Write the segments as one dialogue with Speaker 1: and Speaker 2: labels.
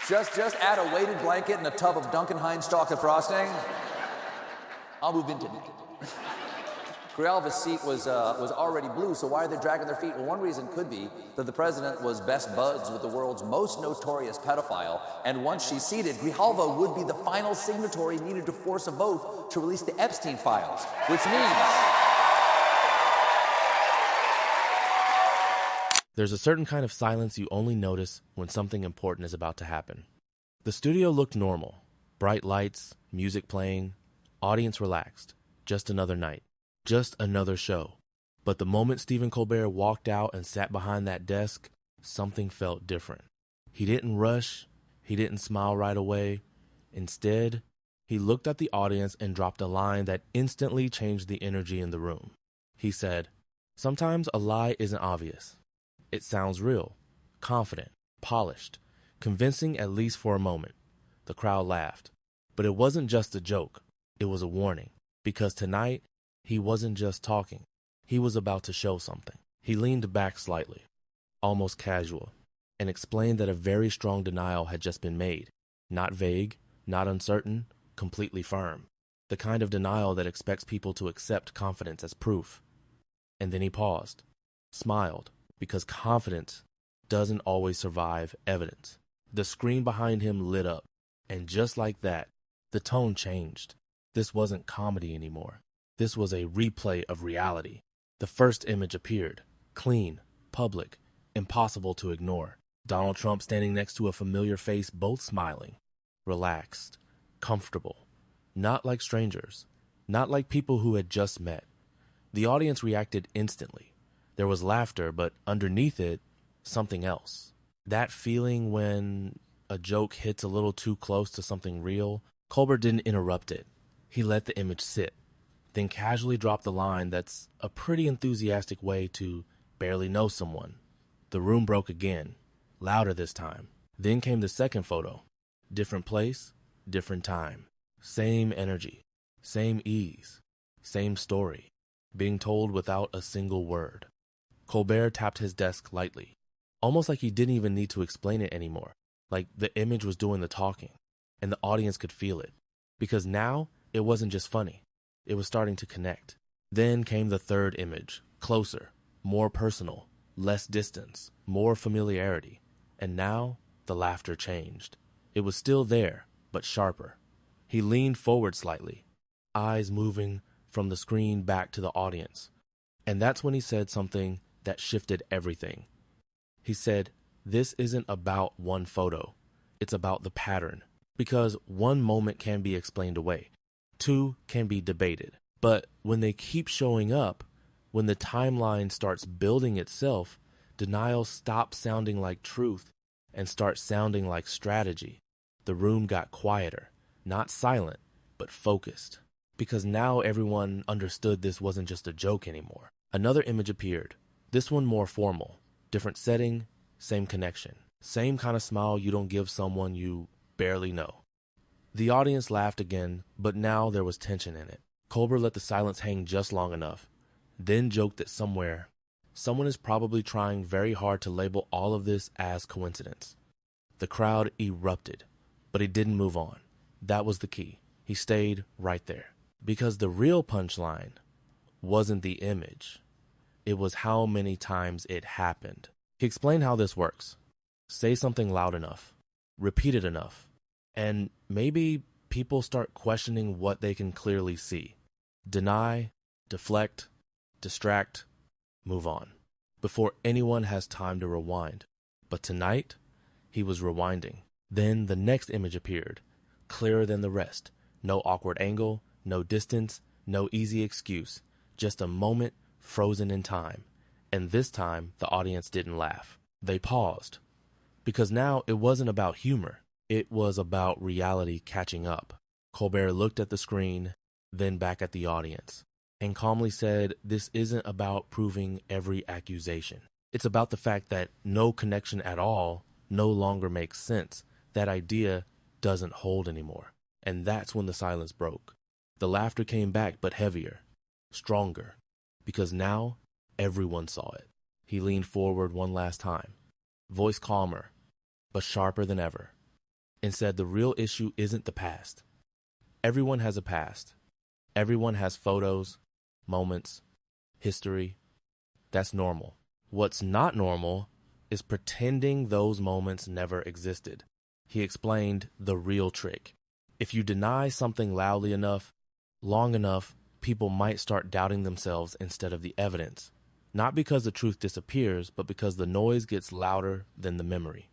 Speaker 1: Just add a weighted blanket and a tub of Duncan Hines chocolate frosting. I'll move in tonight. Grijalva's seat was already blue, so why are they dragging their feet? Well, one reason could be that the president was best buds with the world's most notorious pedophile, and once she's seated, Grijalva would be the final signatory needed to force a vote to release the Epstein files, which means...
Speaker 2: There's a certain kind of silence you only notice when something important is about to happen. The studio looked normal. Bright lights, music playing, audience relaxed. Just another night. Just another show. But the moment Stephen Colbert walked out and sat behind that desk, something felt different. He didn't rush. He didn't smile right away. Instead, he looked at the audience and dropped a line that instantly changed the energy in the room. He said, "Sometimes a lie isn't obvious. It sounds real, confident, polished, convincing at least for a moment." The crowd laughed. But it wasn't just a joke. It was a warning. Because tonight, he wasn't just talking. He was about to show something. He leaned back slightly, almost casual, and explained that a very strong denial had just been made. Not vague, not uncertain, completely firm. The kind of denial that expects people to accept confidence as proof. And then he paused, smiled, because confidence doesn't always survive evidence. The screen behind him lit up, and just like that, the tone changed. This wasn't comedy anymore. This was a replay of reality. The first image appeared, clean, public, impossible to ignore. Donald Trump standing next to a familiar face, both smiling, relaxed, comfortable, not like strangers, not like people who had just met. The audience reacted instantly. There was laughter, but underneath it, something else. That feeling when a joke hits a little too close to something real. Colbert didn't interrupt it. He let the image sit, then casually dropped the line that's a pretty enthusiastic way to barely know someone. The room broke again, louder this time. Then came the second photo. Different place, different time. Same energy, same ease, same story, being told without a single word. Colbert tapped his desk lightly, almost like he didn't even need to explain it anymore, like the image was doing the talking, and the audience could feel it. Because now, it wasn't just funny. It was starting to connect. Then came the third image, closer, more personal, less distance, more familiarity. And now, the laughter changed. It was still there, but sharper. He leaned forward slightly, eyes moving from the screen back to the audience. And that's when he said something that shifted everything. He said, "This isn't about one photo. It's about the pattern. Because one moment can be explained away. Two can be debated. But when they keep showing up, when the timeline starts building itself, denial stops sounding like truth and starts sounding like strategy." The room got quieter, not silent, but focused. Because now everyone understood this wasn't just a joke anymore. Another image appeared, this one more formal. Different setting, same connection. Same kind of smile you don't give someone you barely know. The audience laughed again, but now there was tension in it. Colbert let the silence hang just long enough, then joked that somewhere, someone is probably trying very hard to label all of this as coincidence. The crowd erupted, but he didn't move on. That was the key. He stayed right there. Because the real punchline wasn't the image. It was how many times it happened. He explained how this works. Say something loud enough, repeat it enough, and maybe people start questioning what they can clearly see. Deny, deflect, distract, move on, before anyone has time to rewind. But tonight, he was rewinding. Then the next image appeared, clearer than the rest. No awkward angle, no distance, no easy excuse. Just a moment frozen in time. And this time, the audience didn't laugh. They paused. Because now it wasn't about humor. It was about reality catching up. Colbert looked at the screen, then back at the audience, and calmly said, "This isn't about proving every accusation. It's about the fact that no connection at all no longer makes sense. That idea doesn't hold anymore." And that's when the silence broke. The laughter came back, but heavier, stronger, because now everyone saw it. He leaned forward one last time, voice calmer, but sharper than ever. and said the real issue isn't the past. Everyone has a past. Everyone has photos, moments, history. That's normal. What's not normal is pretending those moments never existed. He explained the real trick. If you deny something loudly enough, long enough, people might start doubting themselves instead of the evidence. Not because the truth disappears, but because the noise gets louder than the memory.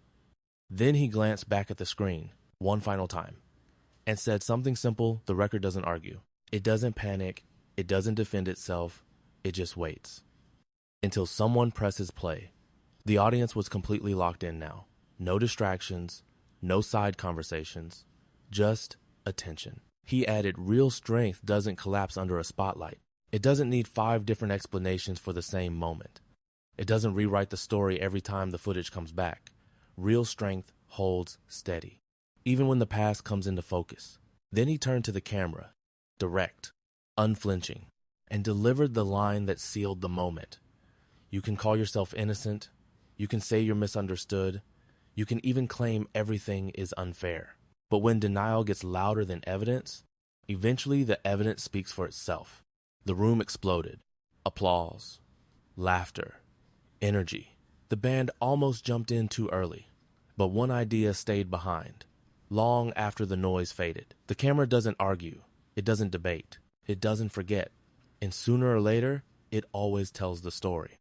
Speaker 2: Then he glanced back at the screen, one final time, and said something simple the record doesn't argue. It doesn't panic, it doesn't defend itself, it just waits. Until someone presses play. The audience was completely locked in now. No distractions, no side conversations, just attention. He added real strength doesn't collapse under a spotlight. It doesn't need 5 different explanations for the same moment. It doesn't rewrite the story every time the footage comes back. Real strength holds steady, even when the past comes into focus. Then he turned to the camera, direct, unflinching, and delivered the line that sealed the moment. You can call yourself innocent. You can say you're misunderstood. You can even claim everything is unfair. But when denial gets louder than evidence, eventually the evidence speaks for itself. The room exploded. Applause, laughter, energy. The band almost jumped in too early, but one idea stayed behind, long after the noise faded. The camera doesn't argue, it doesn't debate, it doesn't forget, and sooner or later, it always tells the story.